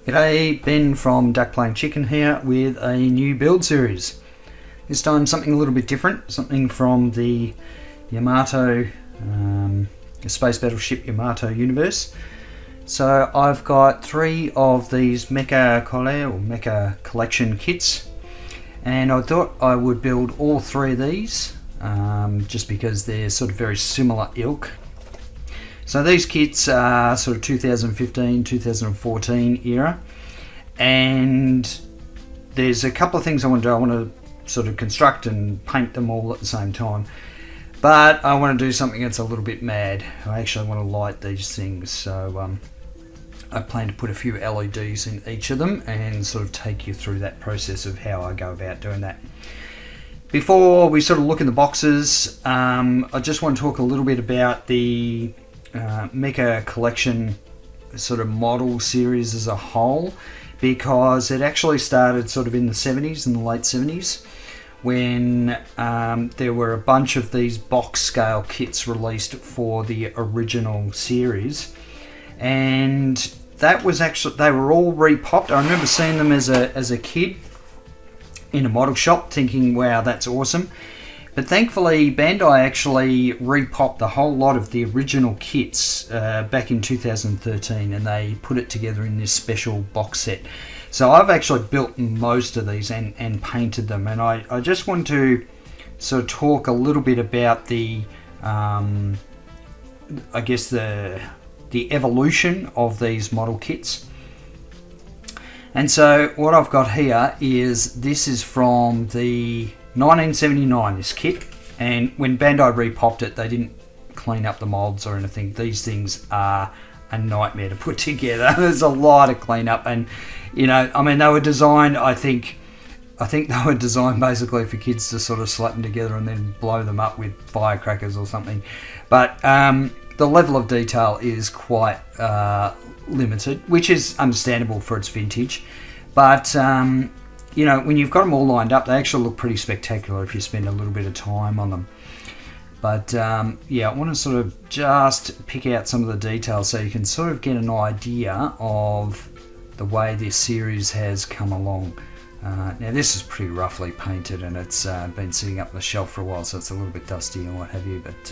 G'day, Ben from Duck Playing Chicken here with a new build series. This time something a little bit different, something from the Yamato, Space Battleship Yamato universe. So I've got 3 of these Mecha Colle or Mecha Collection kits, and I thought I would build all 3 of these just because they're sort of very similar ilk. So these kits are sort of 2015, 2014 era, and there's a couple of things I want to do. I want to sort of construct and paint them all at the same time, but I want to do something that's a little bit mad. I actually want to light these things, so I plan to put a few LEDs in each of them and sort of take you through that process of how I go about doing that. Before we sort of look in the boxes, I just want to talk a little bit about the Mecha Collection sort of model series as a whole, because it actually started sort of in the 70s, in the late 70s, when there were a bunch of these box scale kits released for the original series, and that was actually, they were all repopped. I remember seeing them as a kid in a model shop thinking, wow, that's awesome. But thankfully, Bandai actually repopped the whole lot of the original kits back in 2013, and they put it together in this special box set. So I've actually built most of these and painted them, and I just want to sort of talk a little bit about the, I guess the evolution of these model kits. And so what I've got here is, this is from the 1979, this kit, and when Bandai repopped it, they didn't clean up the molds or anything. These things are a nightmare to put together. There's a lot of cleanup, and you know, I mean, they were designed, I think they were designed basically for kids to sort of slap them together and then blow them up with firecrackers or something. But the level of detail is quite limited, which is understandable for its vintage. But you know, when you've got them all lined up, they actually look pretty spectacular if you spend a little bit of time on them. But yeah, I want to sort of just pick out some of the details so you can sort of get an idea of the way this series has come along. Now this is pretty roughly painted, and it's been sitting up on the shelf for a while, so it's a little bit dusty and what have you. But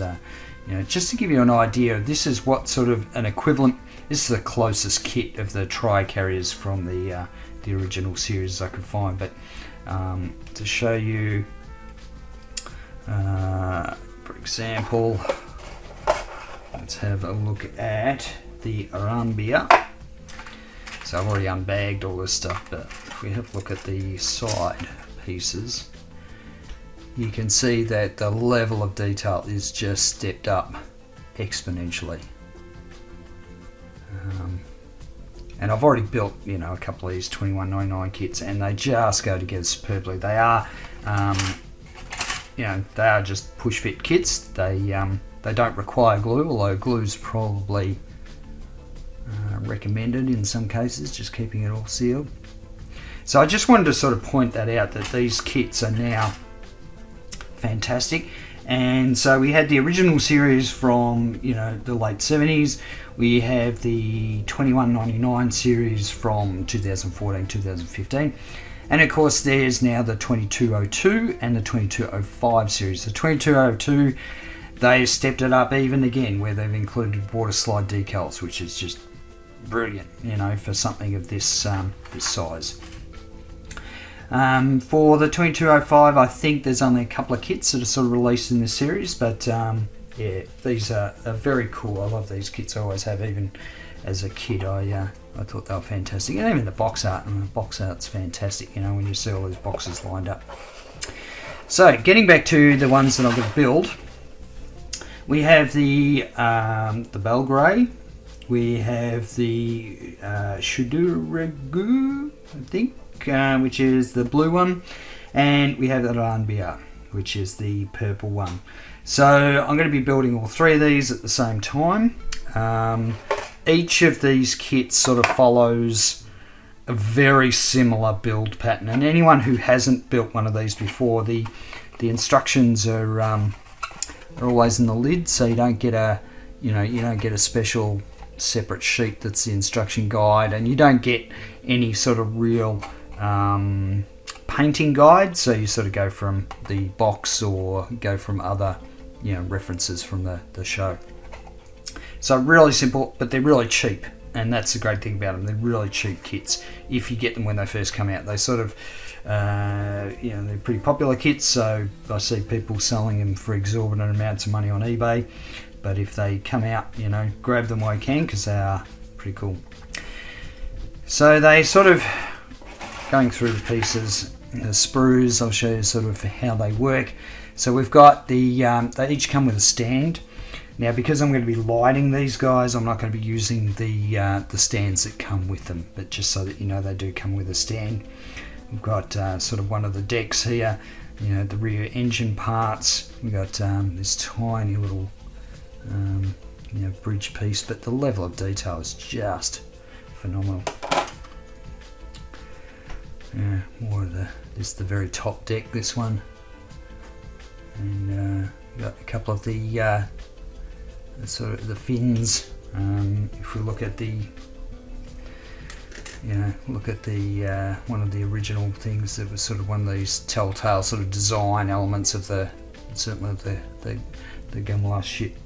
you know, just to give you an idea, this is what sort of an equivalent. This is the closest kit of the tri-carriers from the original series I could find. But to show you, for example, let's have a look at the Rambea. So I've already unbagged all this stuff, but if we have a look at the side pieces, you can see that the level of detail is just stepped up exponentially. And I've already built, you know, a couple of these 21.99 kits, and they just go together superbly. They are, you know, they are just push fit kits. They don't require glue, although glue's probably recommended in some cases, just keeping it all sealed. So I just wanted to sort of point that out, that these kits are now fantastic. And so we had the original series from, you know, the late 70s. We have the 21.99 series from 2014, 2015. And of course there's now the 2202 and the 2205 series. The 2202, they stepped it up even again, where they've included water slide decals, which is just brilliant, you know, for something of this this size. For the 2205, I think there's only a couple of kits that are sort of released in this series, but yeah, these are very cool. I love these kits. I always have, even as a kid. I thought they were fantastic, and even the box art. And the box art's fantastic, you know, when you see all these boxes lined up. So, getting back to the ones that I'm going to build, we have the Barugurei. We have the Shuderugu, I think, which is the blue one, and we have the Rambea, which is the purple one. So I'm going to be building all 3 of these at the same time. Each of these kits sort of follows a very similar build pattern, and anyone who hasn't built one of these before, the instructions are always in the lid, so you don't get a, you know, you don't get a special separate sheet that's the instruction guide, and you don't get any sort of real painting guide, so you sort of go from the box or go from other references from the show. So really simple, but they're really cheap, and that's the great thing about them. They're really cheap kits if you get them when they first come out. They sort of they're pretty popular kits, so I see people selling them for exorbitant amounts of money on eBay. But if they come out, grab them while you can, because they are pretty cool. So they sort of, going through the pieces, the sprues, I'll show you sort of how they work. So we've got they each come with a stand. Now, because I'm going to be lighting these guys, I'm not going to be using the stands that come with them, but just so that they do come with a stand. We've got sort of one of the decks here, the rear engine parts. We've got this tiny little bridge piece, but the level of detail is just phenomenal. More of this is the very top deck, this one, and we've got a couple of the sort of the fins. If we look at the one of the original things that was sort of one of these telltale sort of design elements of certainly the Gamla ship.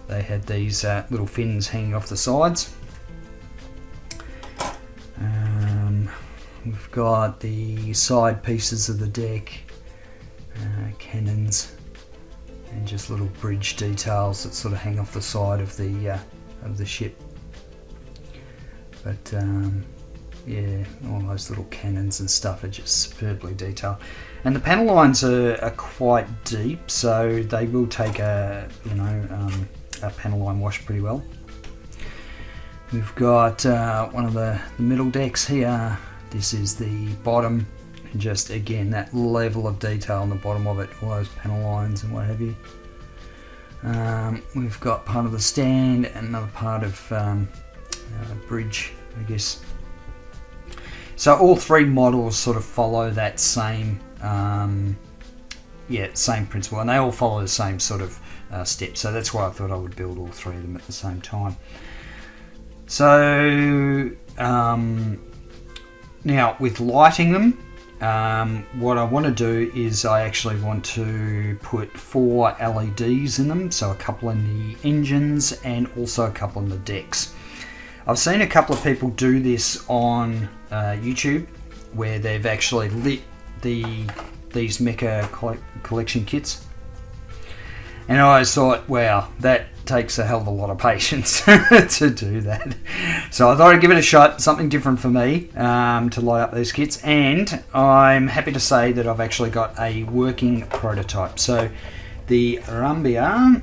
They had these little fins hanging off the sides. We've got the side pieces of the deck, cannons, and just little bridge details that sort of hang off the side of the ship. But all those little cannons and stuff are just superbly detailed. And the panel lines are quite deep, so they will take a panel line wash pretty well. We've got one of the middle decks here. This is the bottom, and just again that level of detail on the bottom of it, all those panel lines and what have you. We've got part of the stand and another part of bridge, I guess. So all three models sort of follow that same same principle, and they all follow the same sort of steps. So that's why I thought I would build all three of them at the same time. So now with lighting them, what I want to do is I actually want to put 4 LEDs in them, so a couple in the engines and also a couple in the decks. I've seen a couple of people do this on YouTube, where they've actually lit these Mecha collection kits, and I always thought, wow, that takes a hell of a lot of patience to do that. So I thought I'd give it a shot, something different for me, to light up these kits. And I'm happy to say that I've actually got a working prototype. So the Rambea,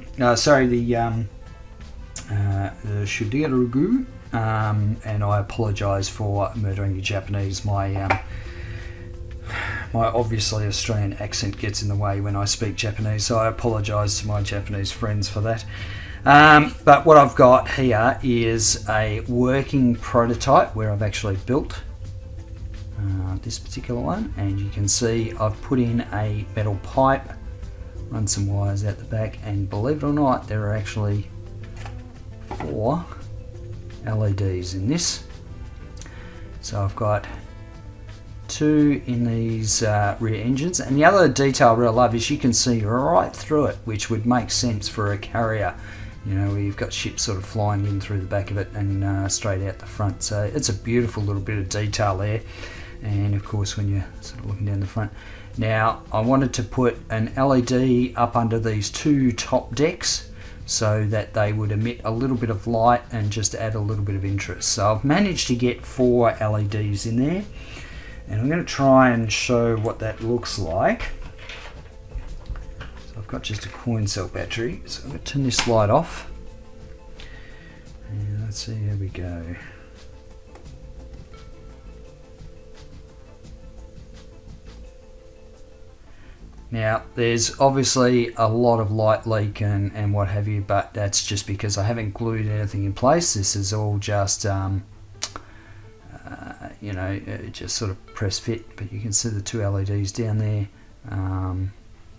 the Shuderugu, and I apologise for murdering the Japanese. My obviously Australian accent gets in the way when I speak Japanese, so I apologise to my Japanese friends for that. But what I've got here is a working prototype where I've actually built this particular one, and you can see I've put in a metal pipe, run some wires out the back, and believe it or not, there are actually 4 LEDs in this. So I've got 2 in these rear engines, and the other detail I really love is you can see right through it, which would make sense for a carrier, where you've got ships sort of flying in through the back of it and straight out the front. So it's a beautiful little bit of detail there. And of course, when you're sort of looking down the front. Now, I wanted to put an LED up under these 2 top decks so that they would emit a little bit of light and just add a little bit of interest. So I've managed to get 4 LEDs in there, and I'm going to try and show what that looks like. So I've got just a coin cell battery, so I'm going to turn this light off, and let's see, here we go. Now, there's obviously a lot of light leak and what have you, but that's just because I haven't glued anything in place. This is all just, just sort of press fit, but you can see the 2 LEDs down there.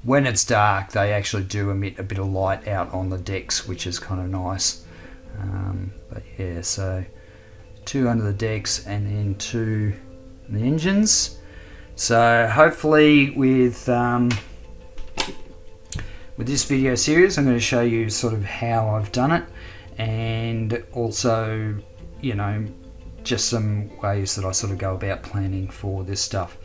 When it's dark, they actually do emit a bit of light out on the decks, which is kind of nice. But yeah, so 2 under the decks and then 2 in the engines. So hopefully with this video series, I'm going to show you sort of how I've done it, and also, you know, just some ways that I sort of go about planning for this stuff.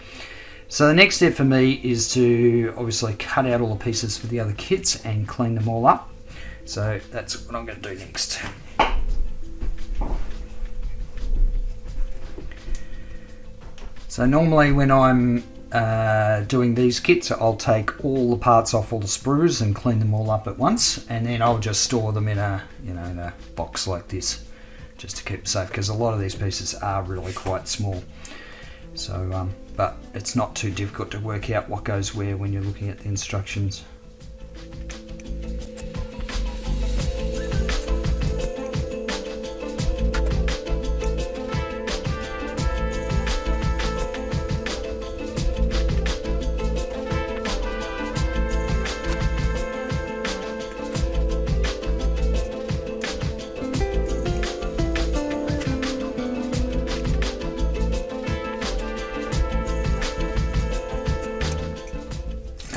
So the next step for me is to obviously cut out all the pieces for the other kits and clean them all up. So that's what I'm going to do next. So normally when I'm doing these kits, I'll take all the parts off all the sprues and clean them all up at once, and then I'll just store them in a, you know, in a box like this, just to keep them safe, because a lot of these pieces are really quite small. So but it's not too difficult to work out what goes where when you're looking at the instructions.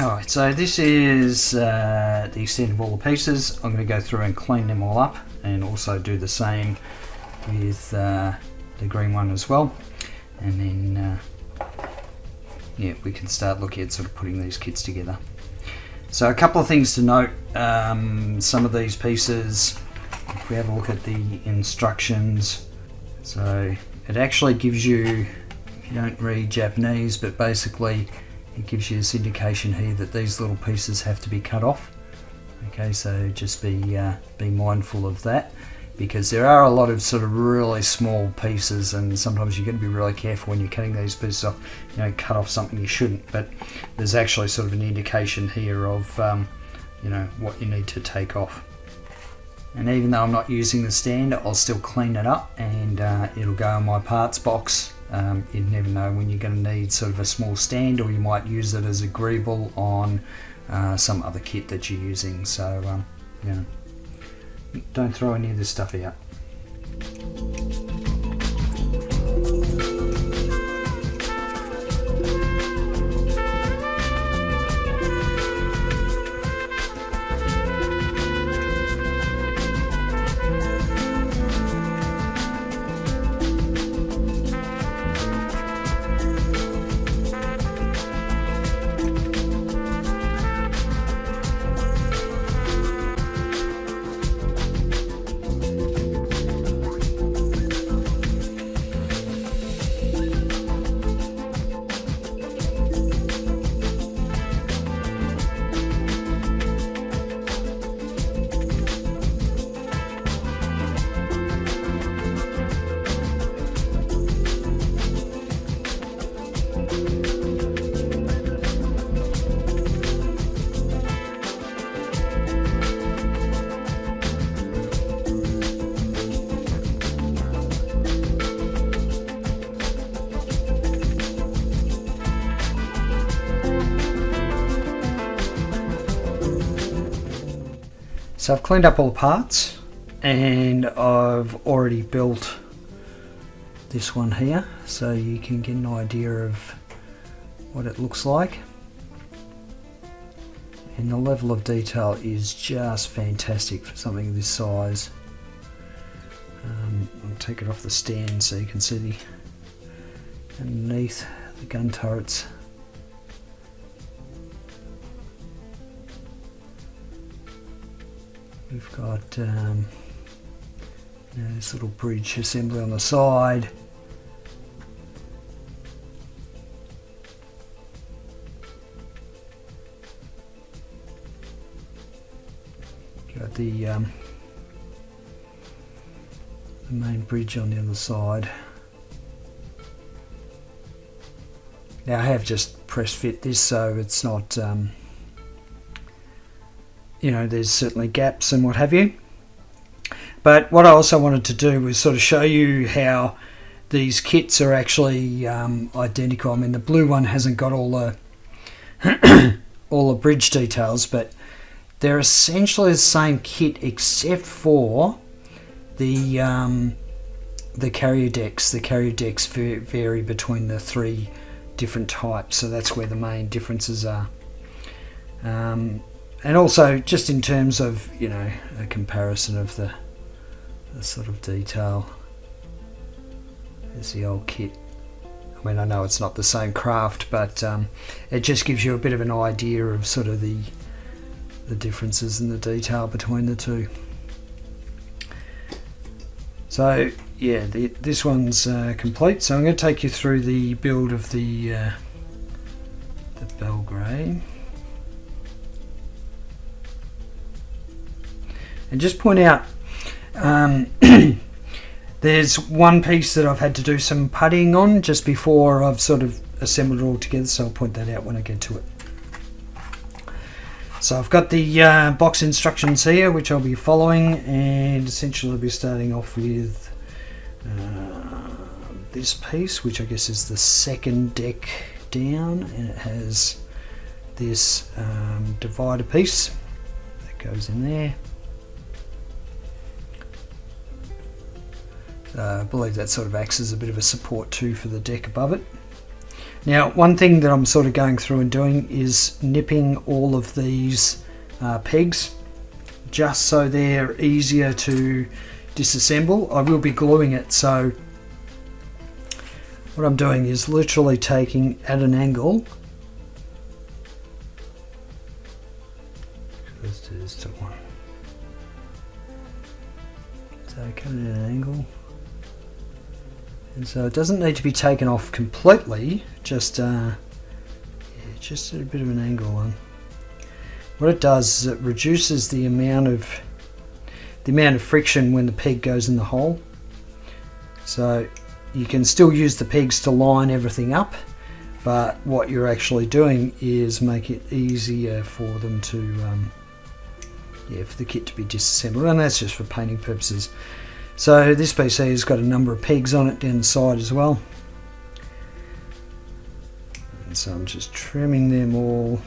Alright, so this is the extent of all the pieces. I'm going to go through and clean them all up, and also do the same with the green one as well. And then yeah, we can start looking at sort of putting these kits together. So a couple of things to note. Some of these pieces, if we have a look at the instructions, so it actually gives you, if you don't read Japanese, but basically it gives you this indication here that these little pieces have to be cut off. Okay, so just be mindful of that, because there are a lot of sort of really small pieces, and sometimes you've got to be really careful when you're cutting these pieces off. You know, cut off something you shouldn't, but there's actually sort of an indication here of you know, what you need to take off. And even though I'm not using the stand, I'll still clean it up, and it'll go in my parts box. You never know when you're going to need sort of a small stand, or you might use it as a greeble on some other kit that you're using. So you know, don't throw any of this stuff out. So I've cleaned up all the parts, and I've already built this one here, so you can get an idea of what it looks like. And the level of detail is just fantastic for something of this size. I'll take it off the stand so you can see the underneath the gun turrets. We've got you know, this little bridge assembly on the side. Got the main bridge on the other side. Now I have just press fit this, so it's not you know, there's certainly gaps and what have you. But what I also wanted to do was sort of show you how these kits are actually identical. I mean, the blue one hasn't got all the all the bridge details, but they're essentially the same kit except for the carrier decks. The carrier decks vary between the 3 different types, so that's where the main differences are. And also just in terms of, you know, a comparison of the sort of detail. There's the old kit. I mean, I know it's not the same craft, but it just gives you a bit of an idea of sort of the differences in the detail between the two. So yeah, this one's complete. So I'm going to take you through the build of the Barugurei, and just point out there's one piece that I've had to do some puttying on just before I've sort of assembled it all together, so I'll point that out when I get to it. So I've got the box instructions here, which I'll be following, and essentially I'll be starting off with this piece, which I guess is the second deck down, and it has this divider piece that goes in there. I believe that sort of acts as a bit of a support too for the deck above it. Now, one thing that I'm sort of going through and doing is nipping all of these pegs, just so they're easier to disassemble. I will be gluing it, so what I'm doing is literally taking at an angle. Let's do this to one. So coming at an angle. And so it doesn't need to be taken off completely, just yeah, just at a bit of an angle on. What it does is it reduces the amount of friction when the peg goes in the hole. So you can still use the pegs to line everything up, but what you're actually doing is make it easier for them to yeah, for the kit to be disassembled, and that's just for painting purposes. So this piece here has got a number of pegs on it down the side as well. And so I'm just trimming them all.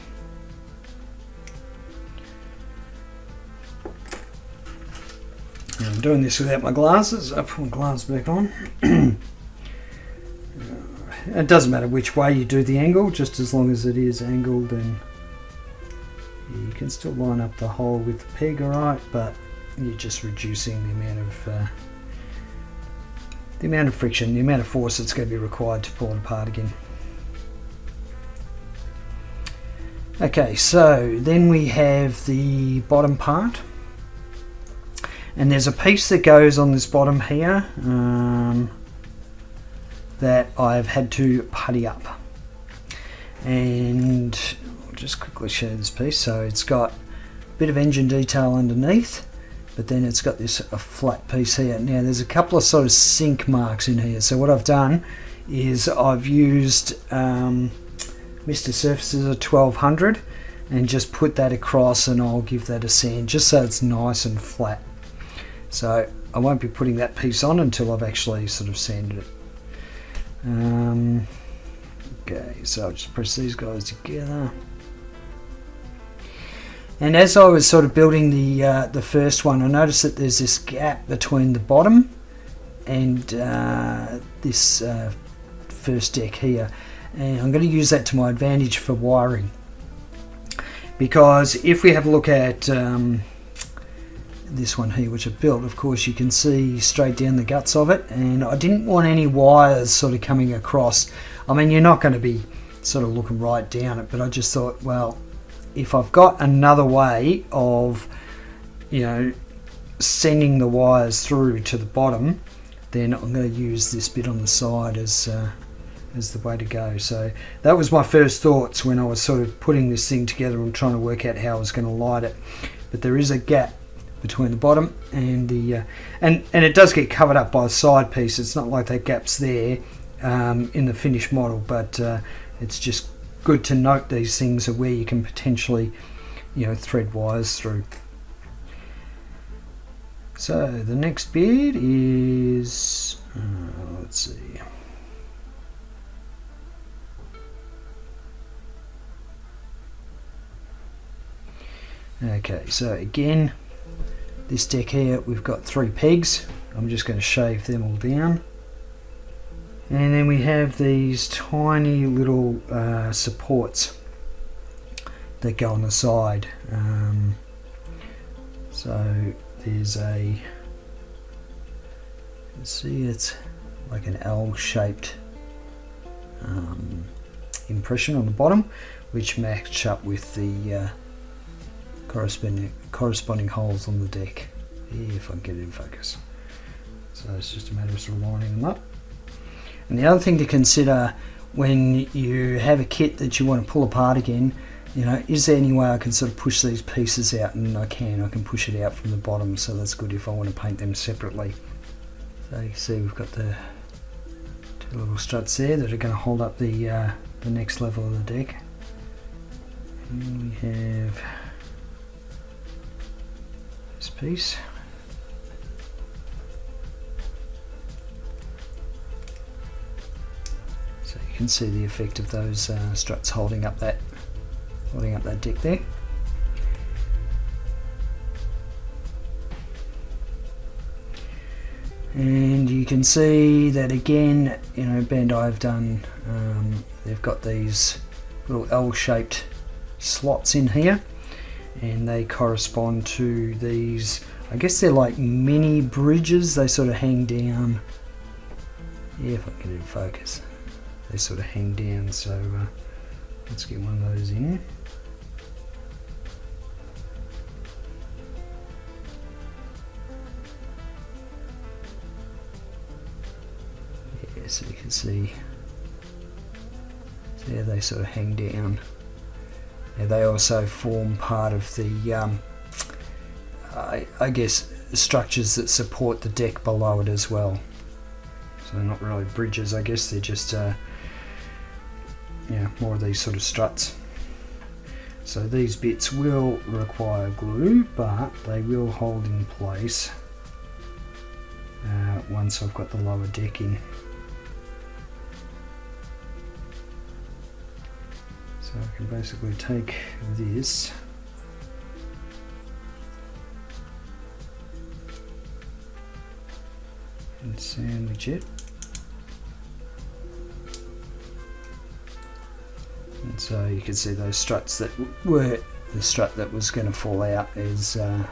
And I'm doing this without my glasses. I put my glasses back on. It doesn't matter which way you do the angle, just as long as it is angled, and you can still line up the hole with the peg, alright, but you're just reducing the amount of friction, the amount of force that's going to be required to pull it apart again. Okay, so then we have the bottom part, and there's a piece that goes on this bottom here that I've had to putty up, and I'll just quickly show this piece. So it's got a bit of engine detail underneath, but then it's got this a flat piece here. Now there's a couple of sort of sink marks in here, so what I've done is I've used Mr. Surfaces of 1200 and just put that across, and I'll give that a sand just so it's nice and flat. So I won't be putting that piece on until I've actually sort of sanded it. Okay, so I'll just press these guys together. And as I was sort of building the first one, I noticed that there's this gap between the bottom and this first deck here, and I'm going to use that to my advantage for wiring, because if we have a look at this one here which I built, of course you can see straight down the guts of it, and I didn't want any wires sort of coming across. I mean, you're not going to be sort of looking right down it, but I just thought, well, if I've got another way of, you know, sending the wires through to the bottom, then I'm going to use this bit on the side as the way to go. So that was my first thoughts when I was sort of putting this thing together and trying to work out how I was going to light it. But there is a gap between the bottom and the and it does get covered up by a side piece. It's not like that gap's there in the finished model, but it's just good to note these things are where you can potentially, you know, thread wires through. So the next bit is let's see. Okay, so again, this deck here, we've got 3 pegs I'm just going to shave them all down. And then we have these tiny little supports that go on the side. So there's a, let's see, it's like an L-shaped impression on the bottom, which match up with the corresponding holes on the deck. If I can get it in focus. So it's just a matter of sort of lining them up. And the other thing to consider when you have a kit that you want to pull apart again, you know, is there any way I can sort of push these pieces out? And I can push it out from the bottom, so that's good if I want to paint them separately. So you can see we've got the two little struts there that are going to hold up the next level of the deck. And we have this piece. So you can see the effect of those struts holding up that deck there. And you can see that again, you know, Bandai have done, they've got these little L-shaped slots in here, and they correspond to these, I guess they're like mini bridges. They sort of hang down. Yeah, if I can get it in focus. They sort of hang down, so let's get one of those in. Yeah, so you can see, there they sort of hang down. Now they also form part of the, I guess, structures that support the deck below it as well. So they're not really bridges, I guess, they're just yeah, more of these sort of struts. So these bits will require glue, but they will hold in place once I've got the lower deck in. So I can basically take this and sandwich it. And so you can see those struts that were, the strut that was going to fall out is now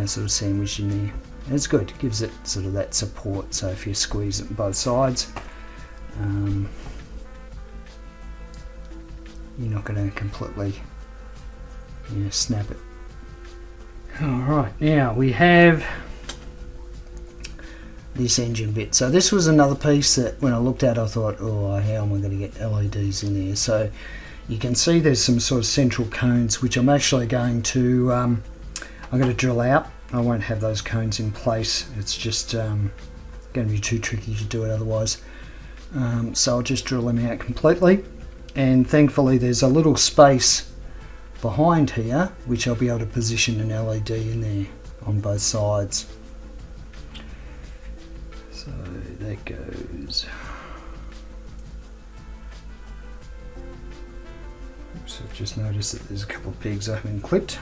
sort of sandwiched in there. And it's good, it gives it sort of that support, so if you squeeze it on both sides, you're not going to completely, you know, snap it. Alright, now we have this engine bit. So this was another piece that when I looked at I thought, oh, how am I going to get LEDs in there? So you can see there's some sort of central cones which I'm actually going to, I'm going to drill out. I won't have those cones in place. It's just going to be too tricky to do it otherwise. So I'll just drill them out completely. And thankfully there's a little space behind here which I'll be able to position an LED in there on both sides. So that goes. Oops, I've just noticed that there's a couple of pegs I haven't clipped.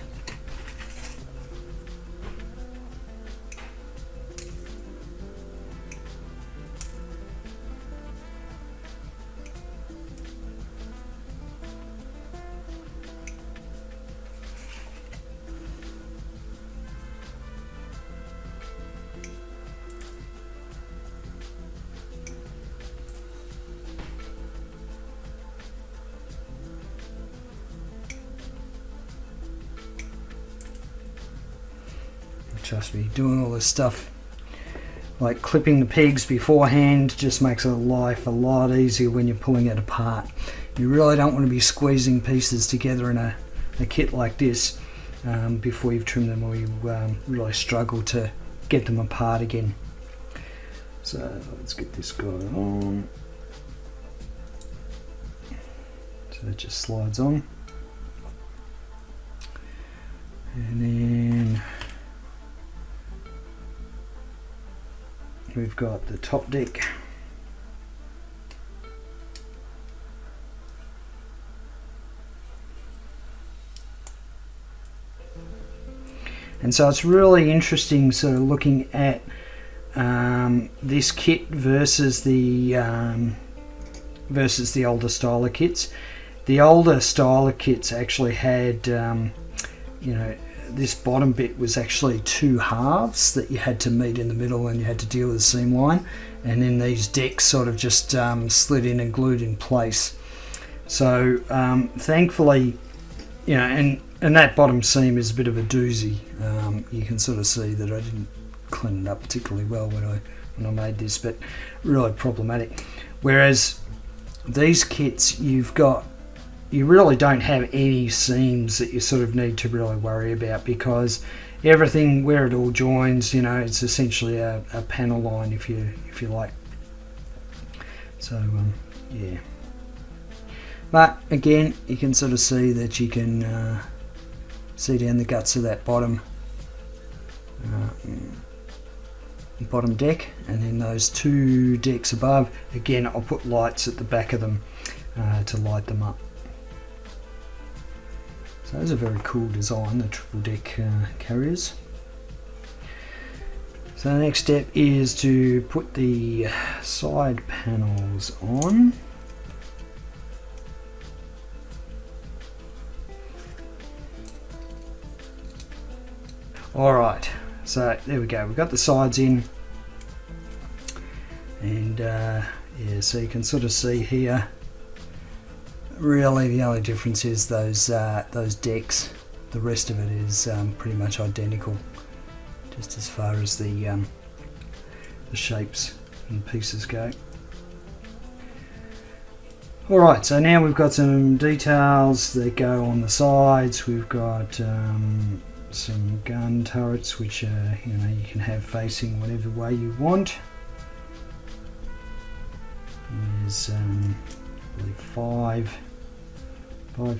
Trust me, doing all this stuff, like clipping the pegs beforehand, just makes life a lot easier when you're pulling it apart. You really don't want to be squeezing pieces together in a kit like this before you've trimmed them, or you really struggle to get them apart again. So let's get this guy on. So it just slides on. And then we've got the top deck. And so it's really interesting sort of looking at this kit versus the older style of kits. The older style of kits actually had, you know, this bottom bit was actually two halves that you had to meet in the middle, and you had to deal with the seam line, and then these decks sort of just slid in and glued in place. So thankfully, you know, and that bottom seam is a bit of a doozy. You can sort of see that I didn't clean it up particularly well when I made this, but really problematic. Whereas these kits, you really don't have any seams that you sort of need to really worry about, because everything where it all joins, you know, it's essentially a panel line, if you like. So yeah, but again, you can sort of see that you can see down the guts of that bottom deck, and then those two decks above, again I'll put lights at the back of them to light them up. So that's a very cool design, the triple deck carriers. So the next step is to put the side panels on. Alright, so there we go, we've got the sides in, and yeah, so you can sort of see here, really the only difference is those decks. The rest of it is pretty much identical, just as far as the shapes and pieces go. Alright, so now we've got some details that go on the sides. We've got some gun turrets, which you know, you can have facing whatever way you want. There's I believe five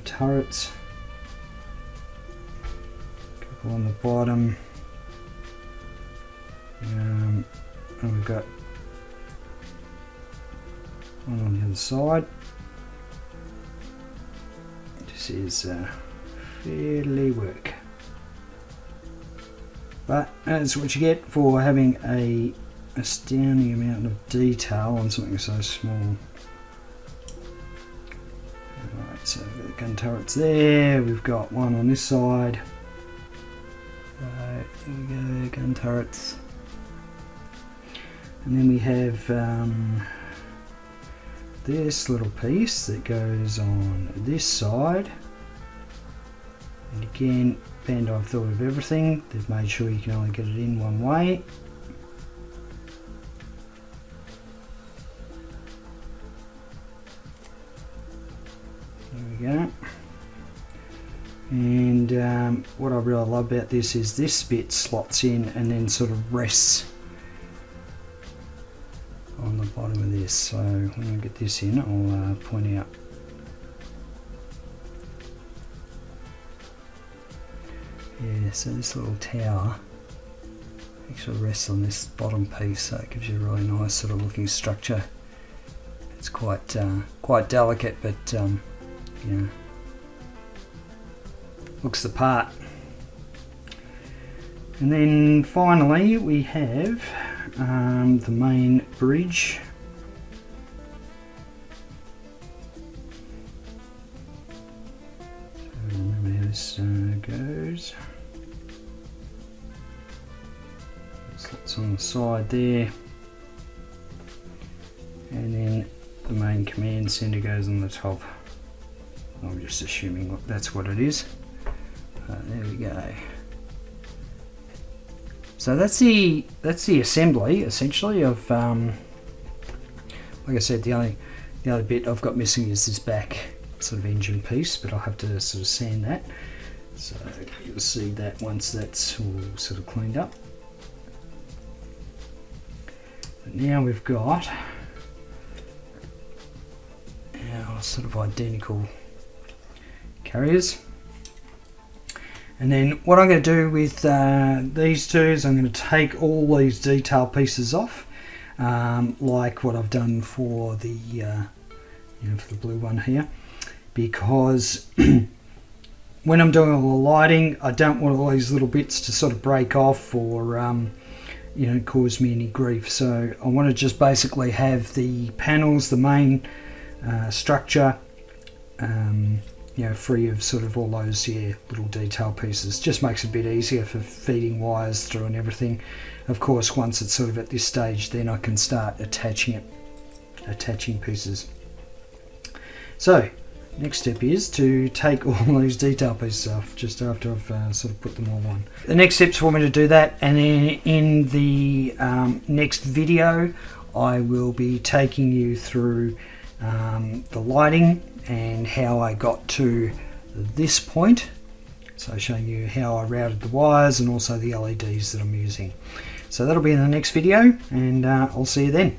turrets, a couple on the bottom, and we've got one on the other side. This is fairly work, but that's what you get for having a astounding amount of detail on something so small. Alright, so we've got the gun turrets there, we've got one on this side. There we go, gun turrets. And then we have this little piece that goes on this side. And again, Bandai have thought of everything. They've made sure you can only get it in one way. There we go. And what I really love about this is this bit slots in and then sort of rests on the bottom of this. So when I get this in, I'll point out. Yeah, so this little tower actually rests on this bottom piece, so it gives you a really nice sort of looking structure. It's quite delicate, but you know, looks the part. And then finally we have the main bridge. So remember how this goes. Slots on the side there, and then the main command center goes on the top. I'm just assuming that's what it is. There we go. So that's the assembly essentially of like I said, the only bit I've got missing is this back sort of engine piece, but I'll have to sort of sand that. So you'll see that once that's all sort of cleaned up. But now we've got our sort of identical carriers. And then what I'm going to do with these two is I'm going to take all these detail pieces off, like what I've done for the you know, for the blue one here, because you when I'm doing all the lighting, I don't want all these little bits to sort of break off or you know, cause me any grief. So I want to just basically have the panels, the main structure, you know, free of sort of all those little detail pieces. Just makes it a bit easier for feeding wires through and everything. Of course, once it's sort of at this stage, then I can start attaching pieces. So next step is to take all those detail pieces off just after I've sort of put them all on. The next step's for me to do that, and then in the next video I will be taking you through the lighting and how I got to this point. So showing you how I routed the wires and also the LEDs that I'm using. So that'll be in the next video, and I'll see you then.